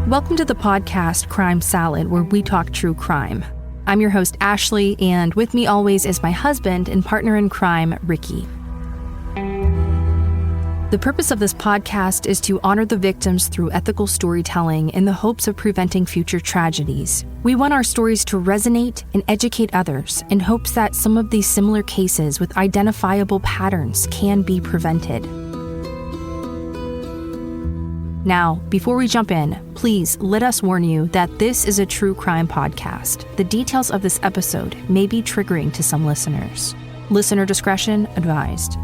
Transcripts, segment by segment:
Welcome to the podcast Crime Salad, where we talk true crime. I'm your host, Ashley, and with me always is my husband and partner in crime, Ricky. The purpose of this podcast is to honor the victims through ethical storytelling in the hopes of preventing future tragedies. We want our stories to resonate and educate others in hopes that some of these similar cases with identifiable patterns can be prevented. Now, before we jump in, please let us warn you that this is a true crime podcast. The details of this episode may be triggering to some listeners. Listener discretion advised.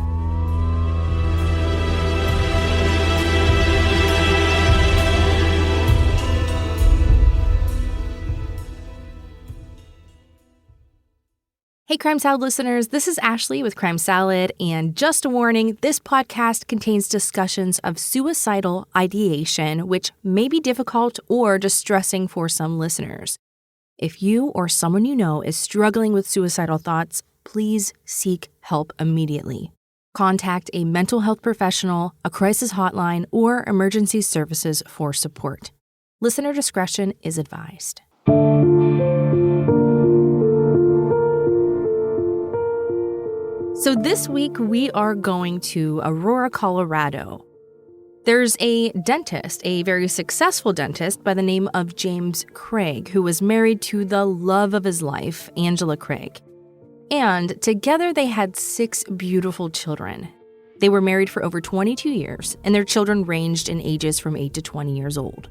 Hey, Crime Salad listeners, this is Ashley with Crime Salad, and just a warning, this podcast contains discussions of suicidal ideation, which may be difficult or distressing for some listeners. If you or someone you know is struggling with suicidal thoughts, please seek help immediately. Contact a mental health professional, a crisis hotline, or emergency services for support. Listener discretion is advised. So this week, we are going to Aurora, Colorado. There's a dentist, a very successful dentist by the name of James Craig, who was married to the love of his life, Angela Craig. And together they had 6 beautiful children. They were married for over 22 years, and their children ranged in ages from 8 to 20 years old.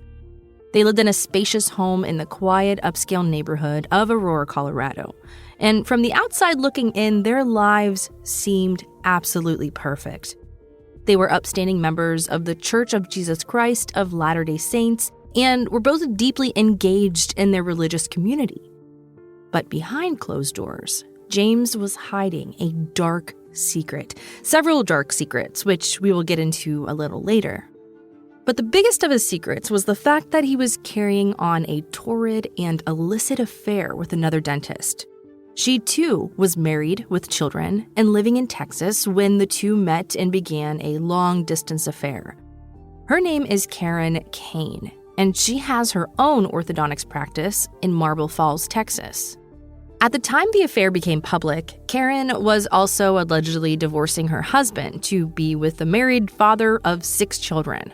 They lived in a spacious home in the quiet, upscale neighborhood of Aurora, Colorado. And from the outside looking in, their lives seemed absolutely perfect. They were upstanding members of the Church of Jesus Christ of Latter-day Saints and were both deeply engaged in their religious community. But behind closed doors, James was hiding a dark secret, several dark secrets, which we will get into a little later. But the biggest of his secrets was the fact that he was carrying on a torrid and illicit affair with another dentist. She, too, was married with children and living in Texas when the two met and began a long-distance affair. Her name is Karen Kane, and she has her own orthodontics practice in Marble Falls, Texas. At the time the affair became public, Karen was also allegedly divorcing her husband to be with the married father of 6 children.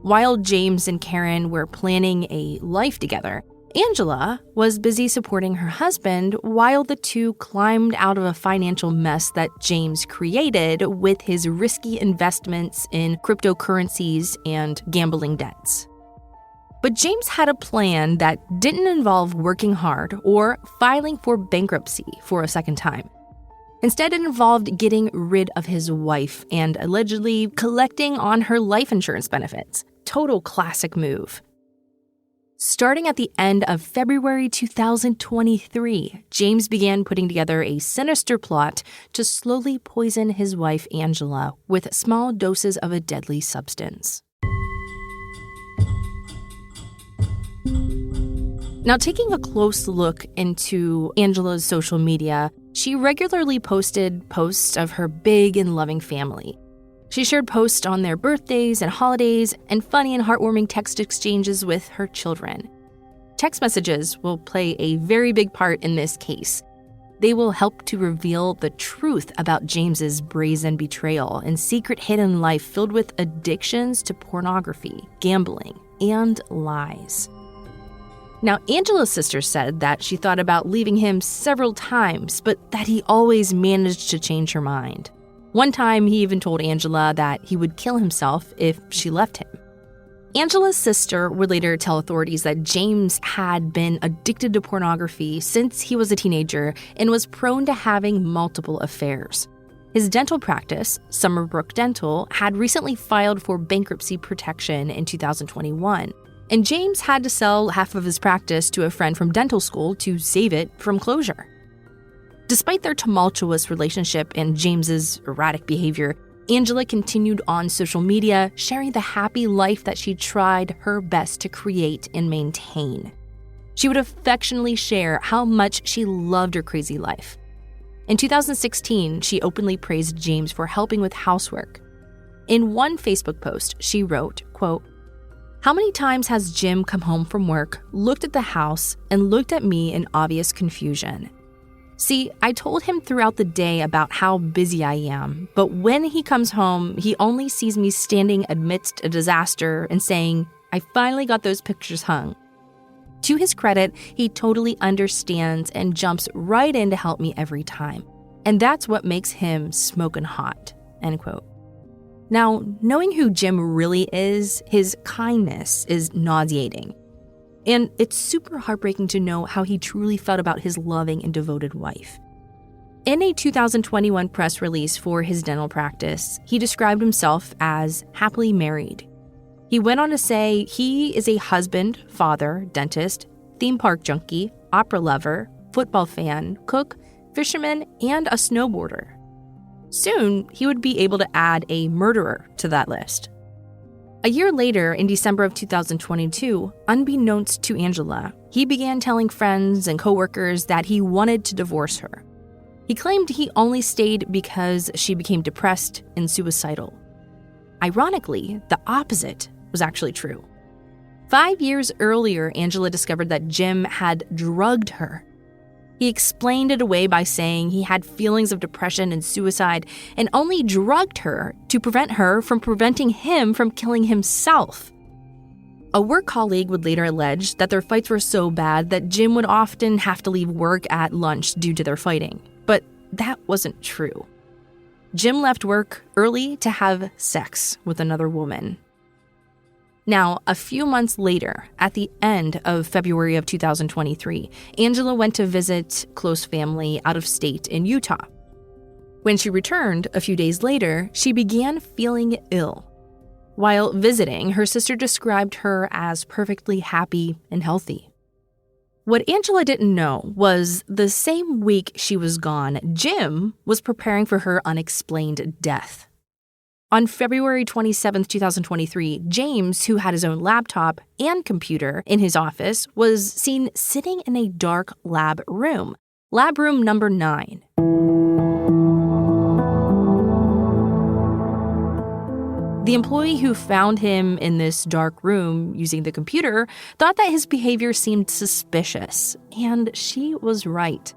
While James and Karen were planning a life together, Angela was busy supporting her husband while the two climbed out of a financial mess that James created with his risky investments in cryptocurrencies and gambling debts. But James had a plan that didn't involve working hard or filing for bankruptcy for a second time. Instead, it involved getting rid of his wife and allegedly collecting on her life insurance benefits. Total classic move. Starting at the end of February 2023, James began putting together a sinister plot to slowly poison his wife, Angela, with small doses of a deadly substance. Now, taking a close look into Angela's social media, she regularly posted posts of her big and loving family. She shared posts on their birthdays and holidays and funny and heartwarming text exchanges with her children. Text messages will play a very big part in this case. They will help to reveal the truth about James's brazen betrayal and secret hidden life filled with addictions to pornography, gambling, and lies. Now, Angela's sister said that she thought about leaving him several times, but that he always managed to change her mind. One time, he even told Angela that he would kill himself if she left him. Angela's sister would later tell authorities that James had been addicted to pornography since he was a teenager and was prone to having multiple affairs. His dental practice, Summerbrook Dental, had recently filed for bankruptcy protection in 2021, and James had to sell half of his practice to a friend from dental school to save it from closure. Despite their tumultuous relationship and James's erratic behavior, Angela continued on social media, sharing the happy life that she tried her best to create and maintain. She would affectionately share how much she loved her crazy life. In 2016, she openly praised James for helping with housework. In one Facebook post, she wrote, quote, How many times has Jim come home from work, looked at the house, and looked at me in obvious confusion? See, I told him throughout the day about how busy I am, but when he comes home, he only sees me standing amidst a disaster and saying, "I finally got those pictures hung." To his credit, he totally understands and jumps right in to help me every time. And that's what makes him smoking hot, end quote. Now, knowing who Jim really is, his kindness is nauseating. And it's super heartbreaking to know how he truly felt about his loving and devoted wife. In a 2021 press release for his dental practice, he described himself as happily married. He went on to say he is a husband, father, dentist, theme park junkie, opera lover, football fan, cook, fisherman, and a snowboarder. Soon, he would be able to add a murderer to that list. A year later, in December of 2022, unbeknownst to Angela, he began telling friends and coworkers that he wanted to divorce her. He claimed he only stayed because she became depressed and suicidal. Ironically, the opposite was actually true. 5 years earlier, Angela discovered that Jim had drugged her. He explained it away by saying he had feelings of depression and suicide and only drugged her to prevent her from preventing him from killing himself. A work colleague would later allege that their fights were so bad that Jim would often have to leave work at lunch due to their fighting. But that wasn't true. Jim left work early to have sex with another woman. Now, a few months later, at the end of February of 2023, Angela went to visit close family out of state in Utah. When she returned a few days later, she began feeling ill. While visiting, her sister described her as perfectly happy and healthy. What Angela didn't know was the same week she was gone, Jim was preparing for her unexplained death. On February 27, 2023, James, who had his own laptop and computer in his office, was seen sitting in a dark lab room number 9. The employee who found him in this dark room using the computer thought that his behavior seemed suspicious, and she was right.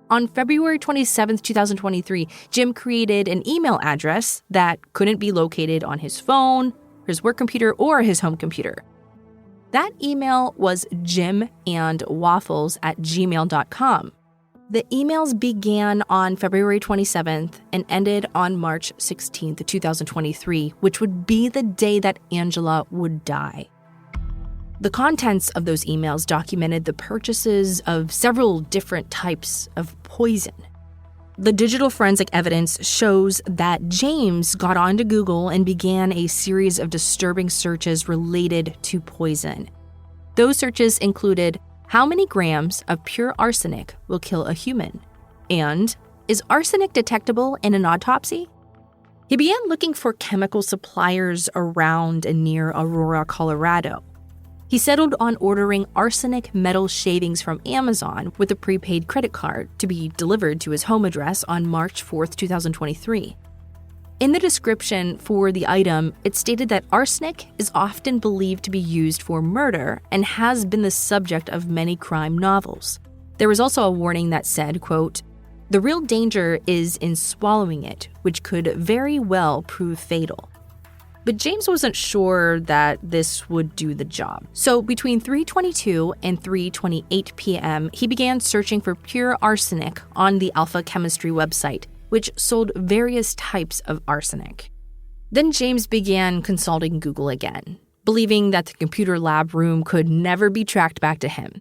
On February 27, 2023, Jim created an email address that couldn't be located on his phone, his work computer, or his home computer. That email was jimandwaffles@gmail.com. The emails began on February 27th and ended on March 16th, 2023, which would be the day that Angela would die. The contents of those emails documented the purchases of several different types of poison. The digital forensic evidence shows that James got onto Google and began a series of disturbing searches related to poison. Those searches included, how many grams of pure arsenic will kill a human? And, is arsenic detectable in an autopsy? He began looking for chemical suppliers around and near Aurora, Colorado. He settled on ordering arsenic metal shavings from Amazon with a prepaid credit card to be delivered to his home address on March 4, 2023. In the description for the item, it stated that arsenic is often believed to be used for murder and has been the subject of many crime novels. There was also a warning that said, quote, "The real danger is in swallowing it, which could very well prove fatal." But James wasn't sure that this would do the job. So between 3:22 and 3:28 p.m., he began searching for pure arsenic on the Alpha Chemistry website, which sold various types of arsenic. Then James began consulting Google again, believing that the computer lab room could never be tracked back to him.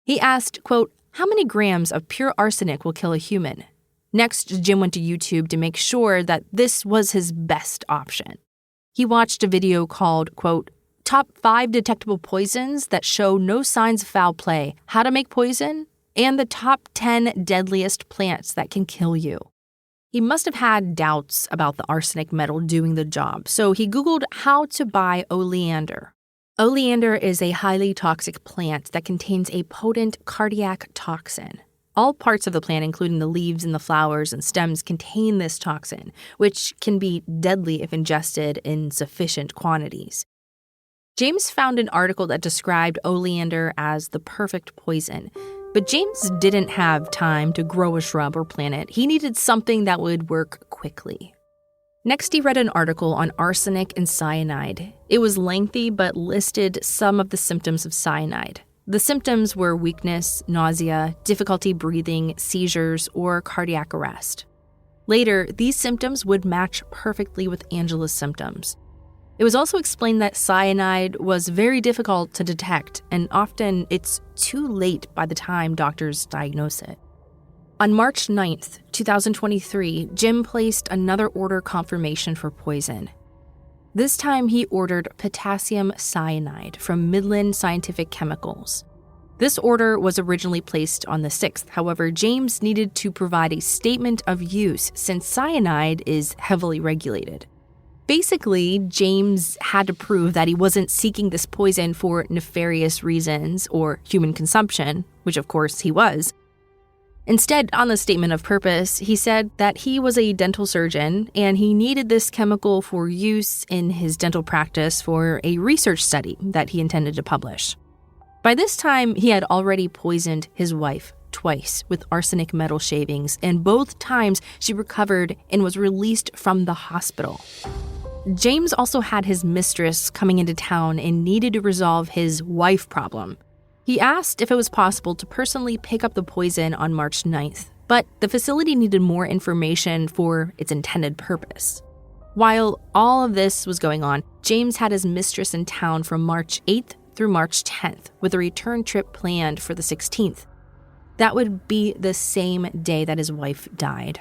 He asked, quote, "How many grams of pure arsenic will kill a human?" Next, Jim went to YouTube to make sure that this was his best option. He watched a video called, quote, "Top 5 Detectable Poisons That Show No Signs of Foul Play, How to Make Poison, and the Top 10 Deadliest Plants That Can Kill You." He must have had doubts about the arsenic metal doing the job, so he Googled how to buy oleander. Oleander is a highly toxic plant that contains a potent cardiac toxin. All parts of the plant, including the leaves and the flowers and stems, contain this toxin, which can be deadly if ingested in sufficient quantities. James found an article that described oleander as the perfect poison. But James didn't have time to grow a shrub or plant it. He needed something that would work quickly. Next, he read an article on arsenic and cyanide. It was lengthy, but listed some of the symptoms of cyanide. The symptoms were weakness, nausea, difficulty breathing, seizures, or cardiac arrest. Later, these symptoms would match perfectly with Angela's symptoms. It was also explained that cyanide was very difficult to detect, and often it's too late by the time doctors diagnose it. On March 9th, 2023, Jim placed another order confirmation for poison. This time he ordered potassium cyanide from Midland Scientific Chemicals. This order was originally placed on the 6th. However, James needed to provide a statement of use since cyanide is heavily regulated. Basically, James had to prove that he wasn't seeking this poison for nefarious reasons or human consumption, which of course he was. Instead, on the statement of purpose, he said that he was a dental surgeon and he needed this chemical for use in his dental practice for a research study that he intended to publish. By this time, he had already poisoned his wife twice with arsenic metal shavings, and both times she recovered and was released from the hospital. James also had his mistress coming into town and needed to resolve his wife problem. He asked if it was possible to personally pick up the poison on March 9th, but the facility needed more information for its intended purpose. While all of this was going on, James had his mistress in town from March 8th through March 10th, with a return trip planned for the 16th. That would be the same day that his wife died.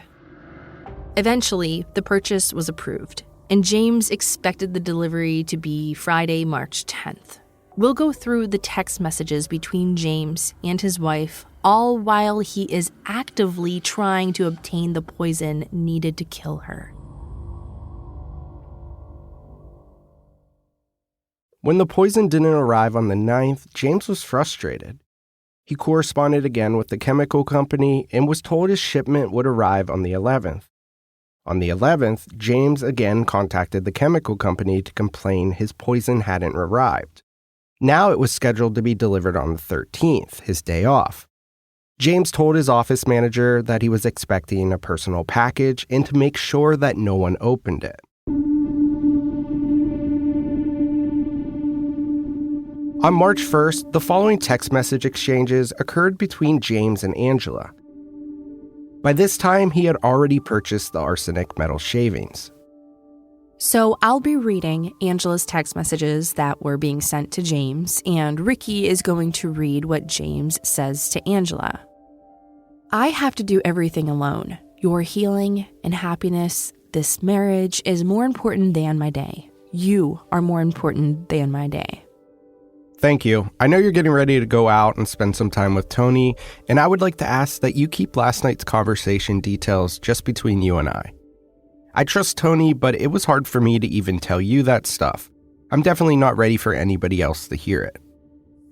Eventually, the purchase was approved, and James expected the delivery to be Friday, March 10th. We'll go through the text messages between James and his wife, all while he is actively trying to obtain the poison needed to kill her. When the poison didn't arrive on the 9th, James was frustrated. He corresponded again with the chemical company and was told his shipment would arrive on the 11th. On the 11th, James again contacted the chemical company to complain his poison hadn't arrived. Now it was scheduled to be delivered on the 13th, his day off. James told his office manager that he was expecting a personal package and to make sure that no one opened it. On March 1st, the following text message exchanges occurred between James and Angela. By this time, he had already purchased the arsenic metal shavings. So I'll be reading Angela's text messages that were being sent to James, and Ricky is going to read what James says to Angela. I have to do everything alone. Your healing and happiness, this marriage is more important than my day. You are more important than my day. Thank you. I know you're getting ready to go out and spend some time with Tony, and I would like to ask that you keep last night's conversation details just between you and I. I trust Tony, but it was hard for me to even tell you that stuff. I'm definitely not ready for anybody else to hear it.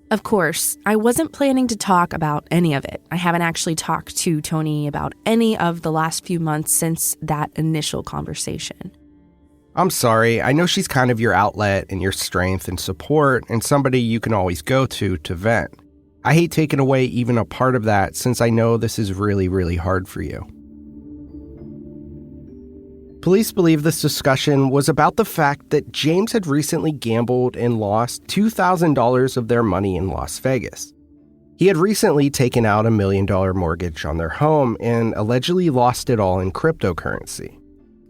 Of course, I wasn't planning to talk about any of it. I haven't actually talked to Tony about any of the last few months since that initial conversation. I'm sorry. I know she's kind of your outlet and your strength and support and somebody you can always go to vent. I hate taking away even a part of that since I know this is really, really hard for you. Police believe this discussion was about the fact that James had recently gambled and lost $2,000 of their money in Las Vegas. He had recently taken out $1 million mortgage on their home and allegedly lost it all in cryptocurrency.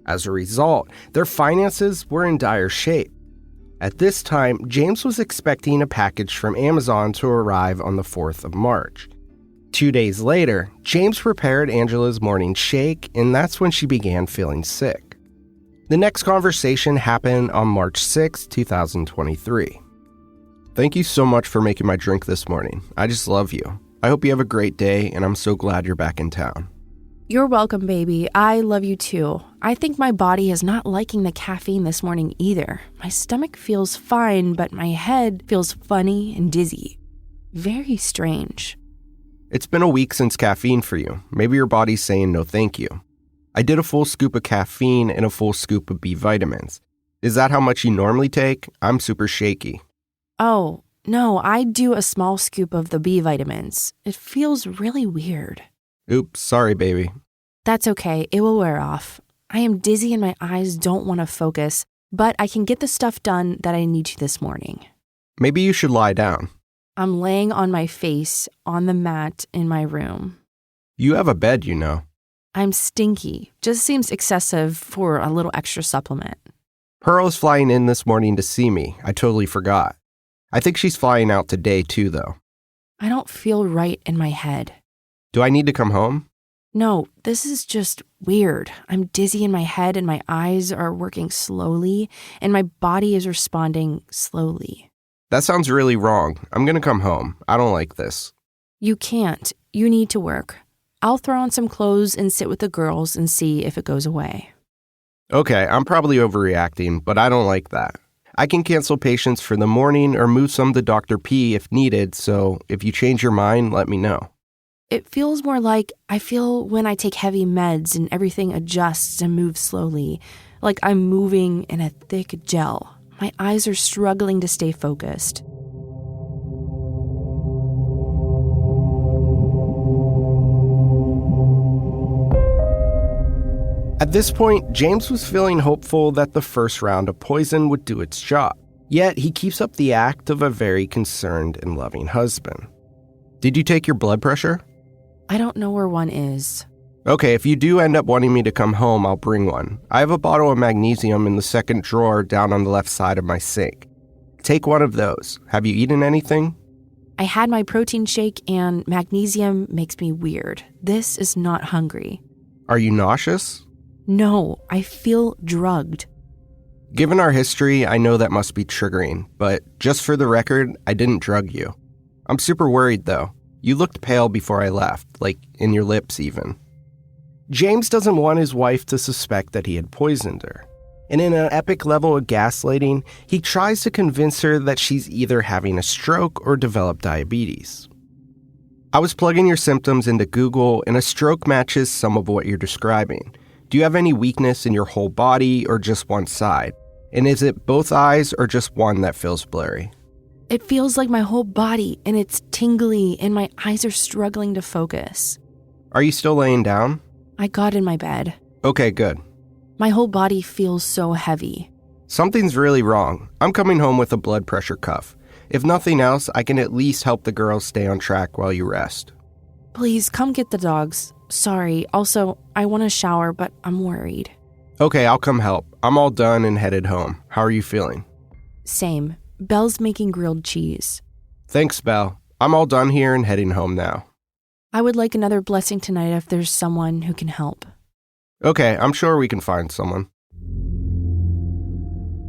As a result, their finances were in dire shape. At this time, James was expecting a package from Amazon to arrive on the 4th of March. 2 days later, James prepared Angela's morning shake, and that's when she began feeling sick. The next conversation happened on March 6, 2023. Thank you so much for making my drink this morning. I just love you. I hope you have a great day, and I'm so glad you're back in town. You're welcome, baby. I love you too. I think my body is not liking the caffeine this morning either. My stomach feels fine, but my head feels funny and dizzy. Very strange. It's been a week since caffeine for you. Maybe your body's saying no thank you. I did a full scoop of caffeine and a full scoop of B vitamins. Is that how much you normally take? I'm super shaky. Oh, no, I do a small scoop of the B vitamins. It feels really weird. Oops, sorry, baby. That's okay, it will wear off. I am dizzy and my eyes don't want to focus, but I can get the stuff done that I need to this morning. Maybe you should lie down. I'm laying on my face on the mat in my room. You have a bed, you know. I'm stinky. Just seems excessive for a little extra supplement. Pearl is flying in this morning to see me. I totally forgot. I think she's flying out today too, though. I don't feel right in my head. Do I need to come home? No, this is just weird. I'm dizzy in my head and my eyes are working slowly and my body is responding slowly. That sounds really wrong. I'm gonna come home. I don't like this. You can't. You need to work. I'll throw on some clothes and sit with the girls and see if it goes away. Okay, I'm probably overreacting, but I don't like that. I can cancel patients for the morning or move some to Dr. P if needed, so if you change your mind, let me know. It feels more like I feel when I take heavy meds and everything adjusts and moves slowly, like I'm moving in a thick gel. My eyes are struggling to stay focused. At this point, James was feeling hopeful that the first round of poison would do its job. Yet, he keeps up the act of a very concerned and loving husband. Did you take your blood pressure? I don't know where one is. Okay, if you do end up wanting me to come home, I'll bring one. I have a bottle of magnesium in the second drawer down on the left side of my sink. Take one of those. Have you eaten anything? I had my protein shake and magnesium makes me weird. This is not hungry. Are you nauseous? No, I feel drugged. Given our history, I know that must be triggering, but just for the record, I didn't drug you. I'm super worried, though. You looked pale before I left, like in your lips even. James doesn't want his wife to suspect that he had poisoned her. And in an epic level of gaslighting, he tries to convince her that she's either having a stroke or developed diabetes. I was plugging your symptoms into Google, and a stroke matches some of what you're describing. Do you have any weakness in your whole body or just one side? And is it both eyes or just one that feels blurry? It feels like my whole body and it's tingly and my eyes are struggling to focus. Are you still laying down? I got in my bed. Okay, good. My whole body feels so heavy. Something's really wrong. I'm coming home with a blood pressure cuff. If nothing else, I can at least help the girls stay on track while you rest. Please come get the dogs. Sorry. Also, I want to shower, but I'm worried. Okay, I'll come help. I'm all done and headed home. How are you feeling? Same. Belle's making grilled cheese. Thanks, Belle. I'm all done here and heading home now. I would like another blessing tonight if there's someone who can help. Okay, I'm sure we can find someone.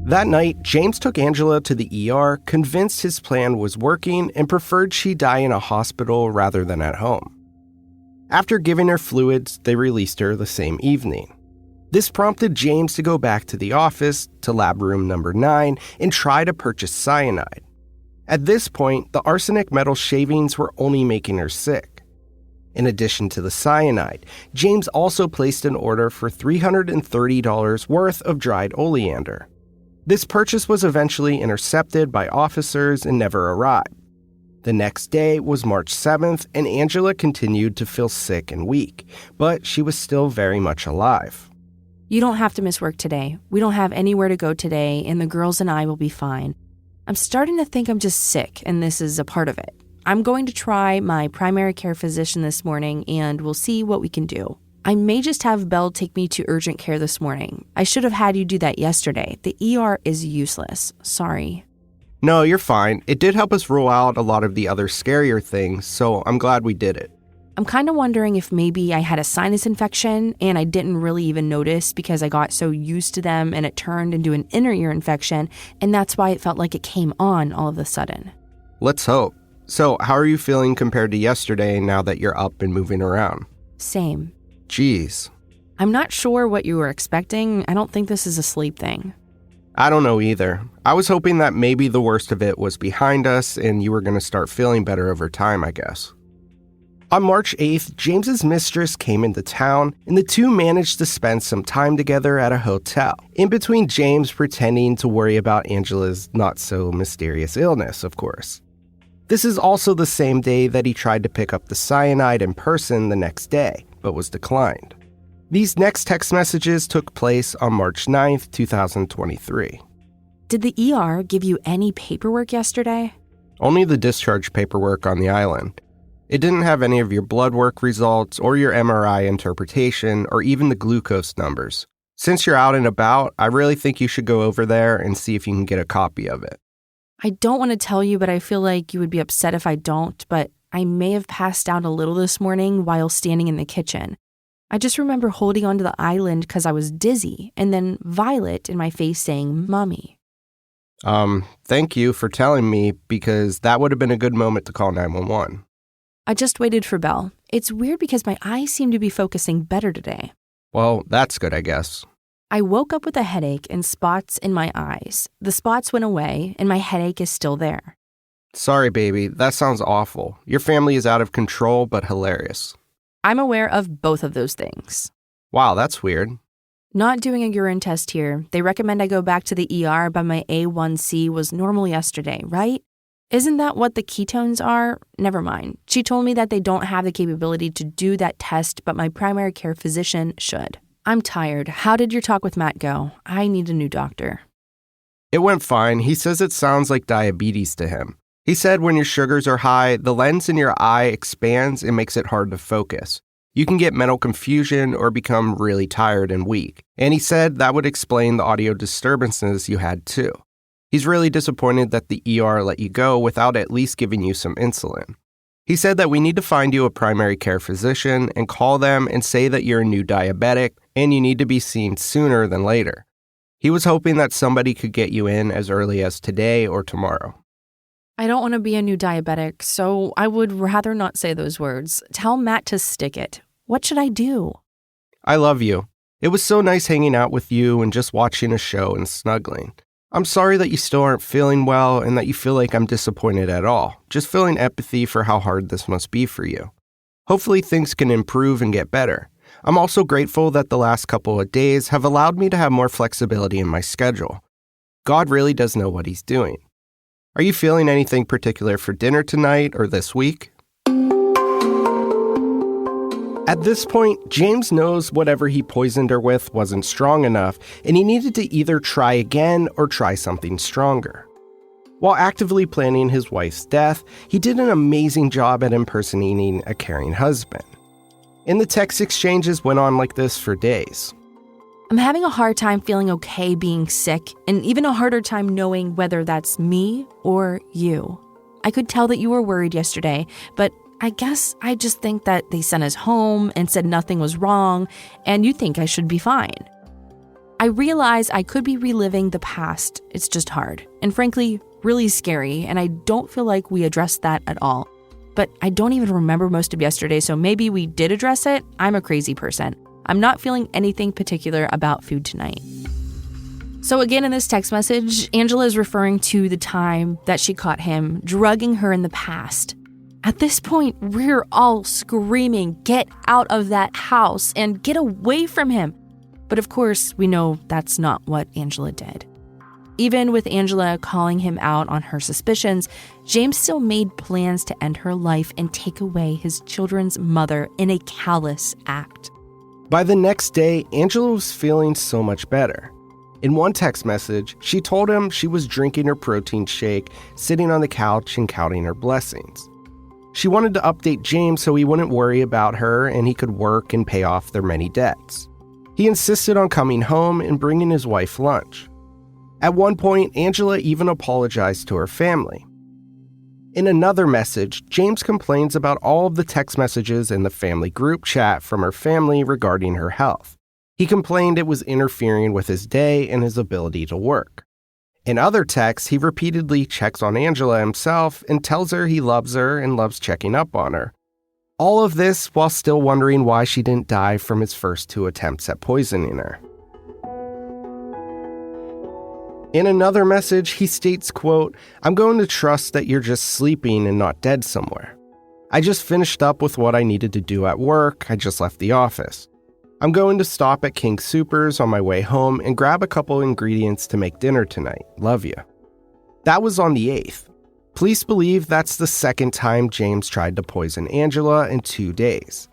That night, James took Angela to the ER, convinced his plan was working, and preferred she die in a hospital rather than at home. After giving her fluids, they released her the same evening. This prompted James to go back to the office, to lab room number 9, and try to purchase cyanide. At this point, the arsenic metal shavings were only making her sick. In addition to the cyanide, James also placed an order for $330 worth of dried oleander. This purchase was eventually intercepted by officers and never arrived. The next day was March 7th, and Angela continued to feel sick and weak, but she was still very much alive. You don't have to miss work today. We don't have anywhere to go today, and the girls and I will be fine. I'm starting to think I'm just sick, and this is a part of it. I'm going to try my primary care physician this morning, and we'll see what we can do. I may just have Belle take me to urgent care this morning. I should have had you do that yesterday. The ER is useless. Sorry. No, you're fine. It did help us rule out a lot of the other scarier things, so I'm glad we did it. I'm kind of wondering if maybe I had a sinus infection and I didn't really even notice because I got so used to them and it turned into an inner ear infection, and that's why it felt like it came on all of a sudden. Let's hope. So, how are you feeling compared to yesterday now that you're up and moving around? Same. Jeez. I'm not sure what you were expecting. I don't think this is a sleep thing. I don't know either. I was hoping that maybe the worst of it was behind us and you were going to start feeling better over time, I guess. On March 8th, James's mistress came into town, and the two managed to spend some time together at a hotel, in between James pretending to worry about Angela's not-so-mysterious illness, of course. This is also the same day that he tried to pick up the cyanide in person the next day, but was declined. These next text messages took place on March 9th, 2023. Did the ER give you any paperwork yesterday? Only the discharge paperwork on the island. It didn't have any of your blood work results or your MRI interpretation or even the glucose numbers. Since you're out and about, I really think you should go over there and see if you can get a copy of it. I don't want to tell you, but I feel like you would be upset if I don't, but I may have passed out a little this morning while standing in the kitchen. I just remember holding onto the island because I was dizzy, and then Violet in my face saying, "Mommy." Thank you for telling me, because that would have been a good moment to call 911. I just waited for Belle. It's weird because my eyes seem to be focusing better today. Well, that's good, I guess. I woke up with a headache and spots in my eyes. The spots went away, and my headache is still there. Sorry, baby. That sounds awful. Your family is out of control, but hilarious. I'm aware of both of those things. Wow, that's weird. Not doing a urine test here. They recommend I go back to the ER, but my A1C was normal yesterday, right? Isn't that what the ketones are? Never mind. She told me that they don't have the capability to do that test, but my primary care physician should. I'm tired. How did your talk with Matt go? I need a new doctor. It went fine. He says it sounds like diabetes to him. He said when your sugars are high, the lens in your eye expands and makes it hard to focus. You can get mental confusion or become really tired and weak. And he said that would explain the audio disturbances you had too. He's really disappointed that the ER let you go without at least giving you some insulin. He said that we need to find you a primary care physician and call them and say that you're a new diabetic and you need to be seen sooner than later. He was hoping that somebody could get you in as early as today or tomorrow. I don't want to be a new diabetic, so I would rather not say those words. Tell Matt to stick it. What should I do? I love you. It was so nice hanging out with you and just watching a show and snuggling. I'm sorry that you still aren't feeling well and that you feel like I'm disappointed at all. Just feeling empathy for how hard this must be for you. Hopefully things can improve and get better. I'm also grateful that the last couple of days have allowed me to have more flexibility in my schedule. God really does know what he's doing. Are you feeling anything particular for dinner tonight or this week? At this point, James knows whatever he poisoned her with wasn't strong enough, and he needed to either try again or try something stronger. While actively planning his wife's death, he did an amazing job at impersonating a caring husband. And the text exchanges went on like this for days. I'm having a hard time feeling okay being sick, and even a harder time knowing whether that's me or you. I could tell that you were worried yesterday, but I guess I just think that they sent us home and said nothing was wrong, and you think I should be fine. I realize I could be reliving the past. It's just hard, and frankly, really scary, and I don't feel like we addressed that at all. But I don't even remember most of yesterday, so maybe we did address it. I'm a crazy person. I'm not feeling anything particular about food tonight. So again, in this text message, Angela is referring to the time that she caught him drugging her in the past. At this point, we're all screaming, get out of that house and get away from him. But of course, we know that's not what Angela did. Even with Angela calling him out on her suspicions, James still made plans to end her life and take away his children's mother in a callous act. By the next day, Angela was feeling so much better. In one text message, she told him she was drinking her protein shake, sitting on the couch and counting her blessings. She wanted to update James so he wouldn't worry about her and he could work and pay off their many debts. He insisted on coming home and bringing his wife lunch. At one point, Angela even apologized to her family. In another message, James complains about all of the text messages in the family group chat from her family regarding her health. He complained it was interfering with his day and his ability to work. In other texts, he repeatedly checks on Angela himself and tells her he loves her and loves checking up on her. All of this while still wondering why she didn't die from his first 2 attempts at poisoning her. In another message, he states, quote, "I'm going to trust that you're just sleeping and not dead somewhere. I just finished up with what I needed to do at work. I just left the office. I'm going to stop at King Soopers on my way home and grab a couple ingredients to make dinner tonight. Love you." That was on the 8th. Police believe that's the second time James tried to poison Angela in 2 days.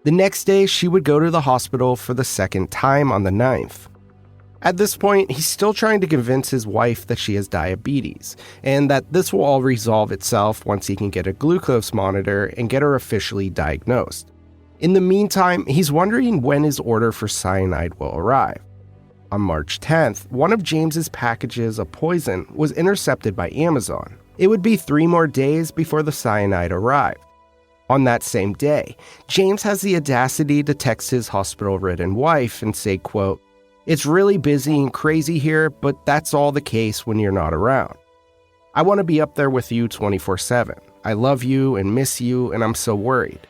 The next day, she would go to the hospital for the second time on the 9th. At this point, he's still trying to convince his wife that she has diabetes, and that this will all resolve itself once he can get a glucose monitor and get her officially diagnosed. In the meantime, he's wondering when his order for cyanide will arrive. On March 10th, one of James's packages of poison was intercepted by Amazon. It would be 3 more days before the cyanide arrived. On that same day, James has the audacity to text his hospital-ridden wife and say, quote, "It's really busy and crazy here, but that's all the case when you're not around. I want to be up there with you 24/7. I love you and miss you, and I'm so worried.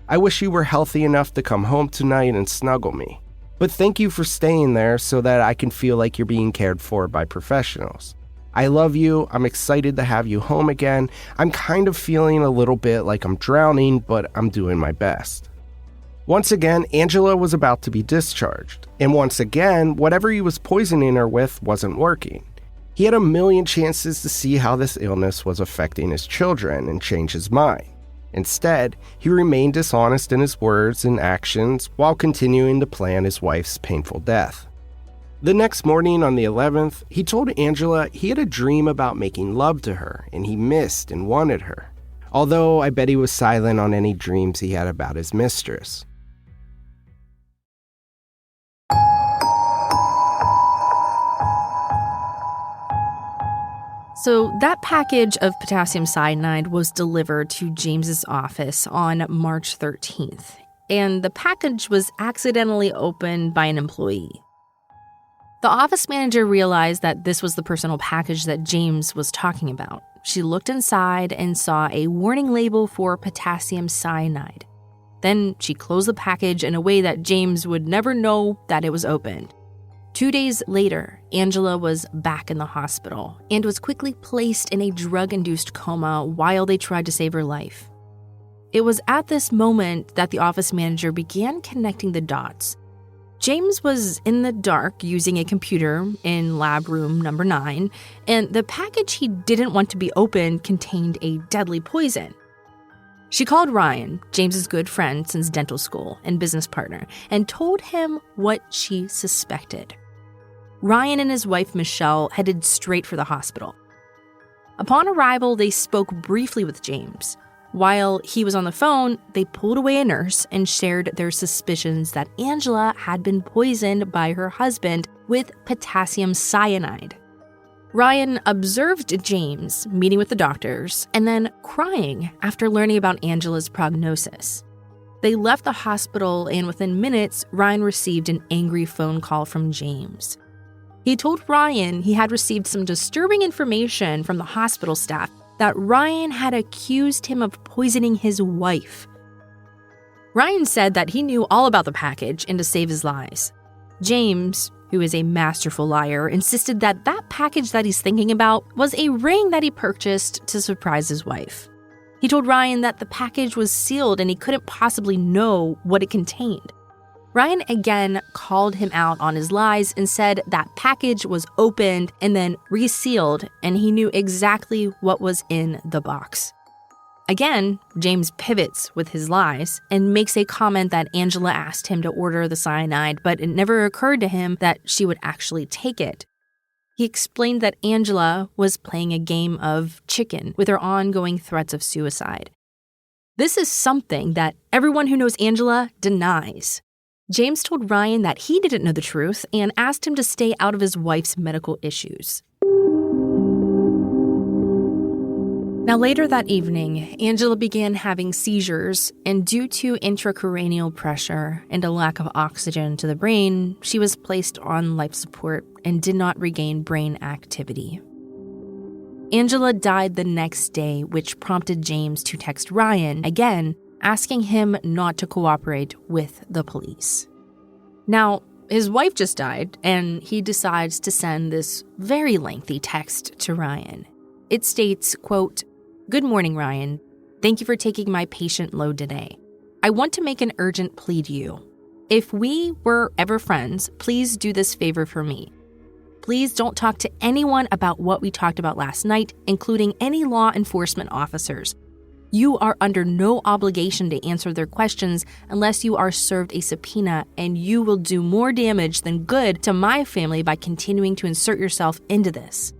I wish you were healthy enough to come home tonight and snuggle me. But thank you for staying there so that I can feel like you're being cared for by professionals. I love you. I'm excited to have you home again. I'm kind of feeling a little bit like I'm drowning, but I'm doing my best." Once again, Angela was about to be discharged. And once again, whatever he was poisoning her with wasn't working. He had a million chances to see how this illness was affecting his children and change his mind. Instead, he remained dishonest in his words and actions while continuing to plan his wife's painful death. The next morning on the 11th, he told Angela he had a dream about making love to her and he missed and wanted her. Although I bet he was silent on any dreams he had about his mistress. So that package of potassium cyanide was delivered to James's office on March 13th, and the package was accidentally opened by an employee. The office manager realized that this was the personal package that James was talking about. She looked inside and saw a warning label for potassium cyanide. Then she closed the package in a way that James would never know that it was opened. 2 days later, Angela was back in the hospital and was quickly placed in a drug-induced coma while they tried to save her life. It was at this moment that the office manager began connecting the dots. James was in the dark using a computer in lab room number 9, and the package he didn't want to be opened contained a deadly poison. She called Ryan, James's good friend since dental school and business partner, and told him what she suspected. Ryan and his wife Michelle headed straight for the hospital. Upon arrival, they spoke briefly with James. While he was on the phone, they pulled away a nurse and shared their suspicions that Angela had been poisoned by her husband with potassium cyanide. Ryan observed James meeting with the doctors and then crying after learning about Angela's prognosis. They left the hospital, and within minutes, Ryan received an angry phone call from James. He told Ryan he had received some disturbing information from the hospital staff that Ryan had accused him of poisoning his wife. Ryan said that he knew all about the package and to save his lies. James, who is a masterful liar, insisted that that package that he's thinking about was a ring that he purchased to surprise his wife. He told Ryan that the package was sealed and he couldn't possibly know what it contained. Ryan again called him out on his lies and said that package was opened and then resealed, and he knew exactly what was in the box. Again, James pivots with his lies and makes a comment that Angela asked him to order the cyanide, but it never occurred to him that she would actually take it. He explained that Angela was playing a game of chicken with her ongoing threats of suicide. This is something that everyone who knows Angela denies. James told Ryan that he didn't know the truth and asked him to stay out of his wife's medical issues. Now, later that evening, Angela began having seizures, and due to intracranial pressure and a lack of oxygen to the brain, she was placed on life support and did not regain brain activity. Angela died the next day, which prompted James to text Ryan again, asking him not to cooperate with the police. Now, his wife just died, and he decides to send this very lengthy text to Ryan. It states, quote, "Good morning, Ryan. Thank you for taking my patient load today. I want to make an urgent plea to you. If we were ever friends, please do this favor for me. Please don't talk to anyone about what we talked about last night, including any law enforcement officers. You are under no obligation to answer their questions unless you are served a subpoena, and you will do more damage than good to my family by continuing to insert yourself into this.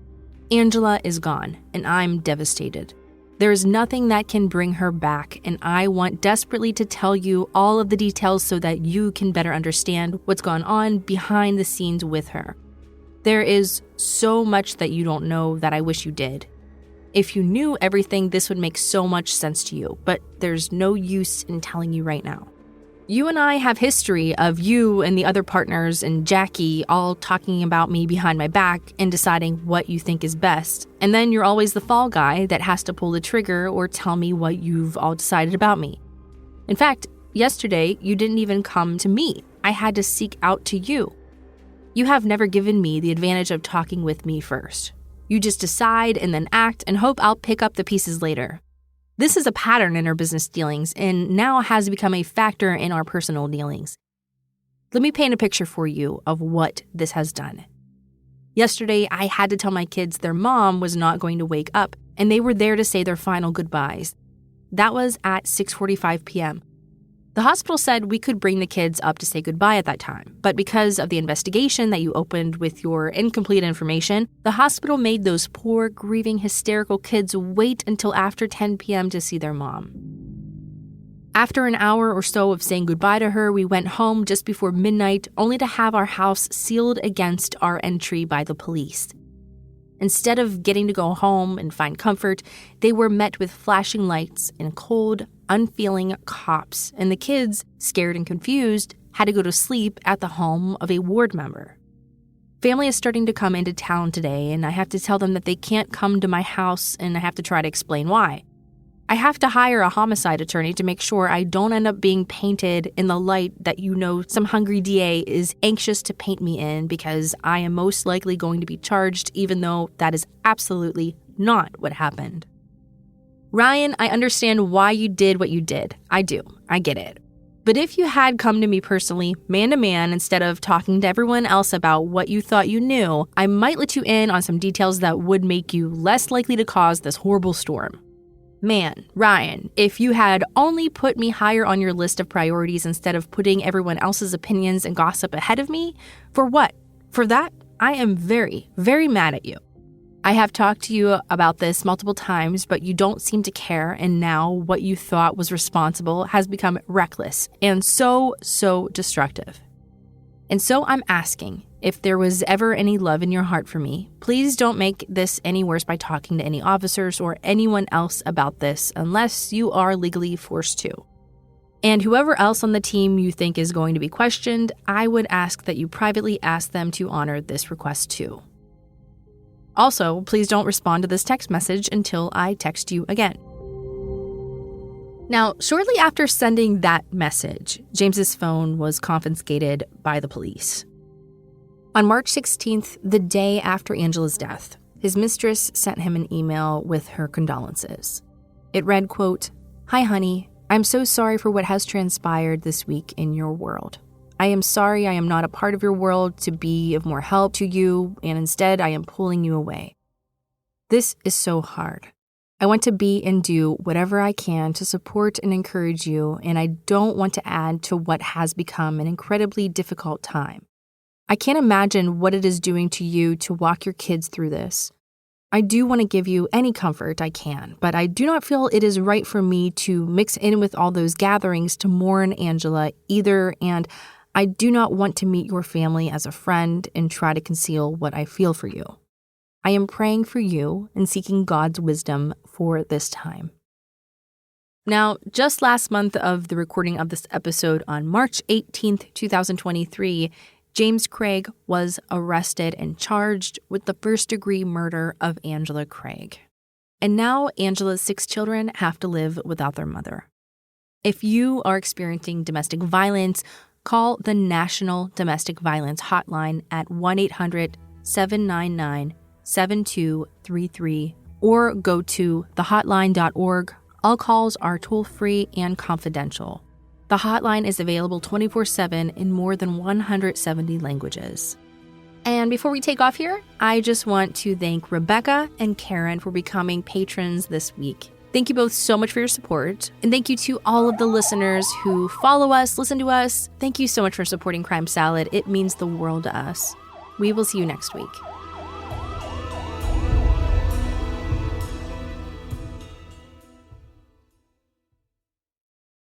Angela is gone, and I'm devastated. There is nothing that can bring her back, and I want desperately to tell you all of the details so that you can better understand what's gone on behind the scenes with her. There is so much that you don't know that I wish you did. If you knew everything, this would make so much sense to you, but there's no use in telling you right now. You and I have history of you and the other partners and Jackie all talking about me behind my back and deciding what you think is best. And then you're always the fall guy that has to pull the trigger or tell me what you've all decided about me. In fact, yesterday, you didn't even come to me. I had to seek out to you. You have never given me the advantage of talking with me first. You just decide and then act and hope I'll pick up the pieces later. This is a pattern in our business dealings and now has become a factor in our personal dealings. Let me paint a picture for you of what this has done. Yesterday, I had to tell my kids their mom was not going to wake up, and they were there to say their final goodbyes. That was at 6:45 p.m. The hospital said we could bring the kids up to say goodbye at that time, but because of the investigation that you opened with your incomplete information, the hospital made those poor, grieving, hysterical kids wait until after 10 p.m. to see their mom. After an hour or so of saying goodbye to her, we went home just before midnight, only to have our house sealed against our entry by the police. Instead of getting to go home and find comfort, they were met with flashing lights and cold, unfeeling cops, and the kids, scared and confused, had to go to sleep at the home of a ward member. Family is starting to come into town today, and I have to tell them that they can't come to my house, and I have to try to explain why. I have to hire a homicide attorney to make sure I don't end up being painted in the light that some hungry DA is anxious to paint me in, because I am most likely going to be charged, even though that is absolutely not what happened. Ryan, I understand why you did what you did. I do. I get it. But if you had come to me personally, man to man, instead of talking to everyone else about what you thought you knew, I might let you in on some details that would make you less likely to cause this horrible storm. Man, Ryan, if you had only put me higher on your list of priorities instead of putting everyone else's opinions and gossip ahead of me, for what? For that, I am very, very mad at you. I have talked to you about this multiple times, but you don't seem to care, and now what you thought was responsible has become reckless and so destructive. And so I'm asking, if there was ever any love in your heart for me, please don't make this any worse by talking to any officers or anyone else about this unless you are legally forced to. And whoever else on the team you think is going to be questioned, I would ask that you privately ask them to honor this request too. Also, please don't respond to this text message until I text you again. Now, shortly after sending that message, James's phone was confiscated by the police. On March 16th, the day after Angela's death, his mistress sent him an email with her condolences. It read, quote, "Hi, honey. I'm so sorry for what has transpired this week in your world. I am sorry I am not a part of your world to be of more help to you, and instead I am pulling you away. This is so hard. I want to be and do whatever I can to support and encourage you, and I don't want to add to what has become an incredibly difficult time. I can't imagine what it is doing to you to walk your kids through this. I do want to give you any comfort I can, but I do not feel it is right for me to mix in with all those gatherings to mourn Angela either, and I do not want to meet your family as a friend and try to conceal what I feel for you. I am praying for you and seeking God's wisdom for this time." Now, just last month of the recording of this episode on March 18th, 2023, James Craig was arrested and charged with the first-degree murder of Angela Craig. And now Angela's 6 children have to live without their mother. If you are experiencing domestic violence, call the National Domestic Violence Hotline at 1-800-799-7233 or go to thehotline.org All calls are toll-free and confidential. The hotline is available 24/7 in more than 170 languages. And before we take off here, I just want to thank Rebecca and Karen for becoming patrons this week. Thank you both so much for your support. And thank you to all of the listeners who follow us, listen to us. Thank you so much for supporting Crime Salad. It means the world to us. We will see you next week.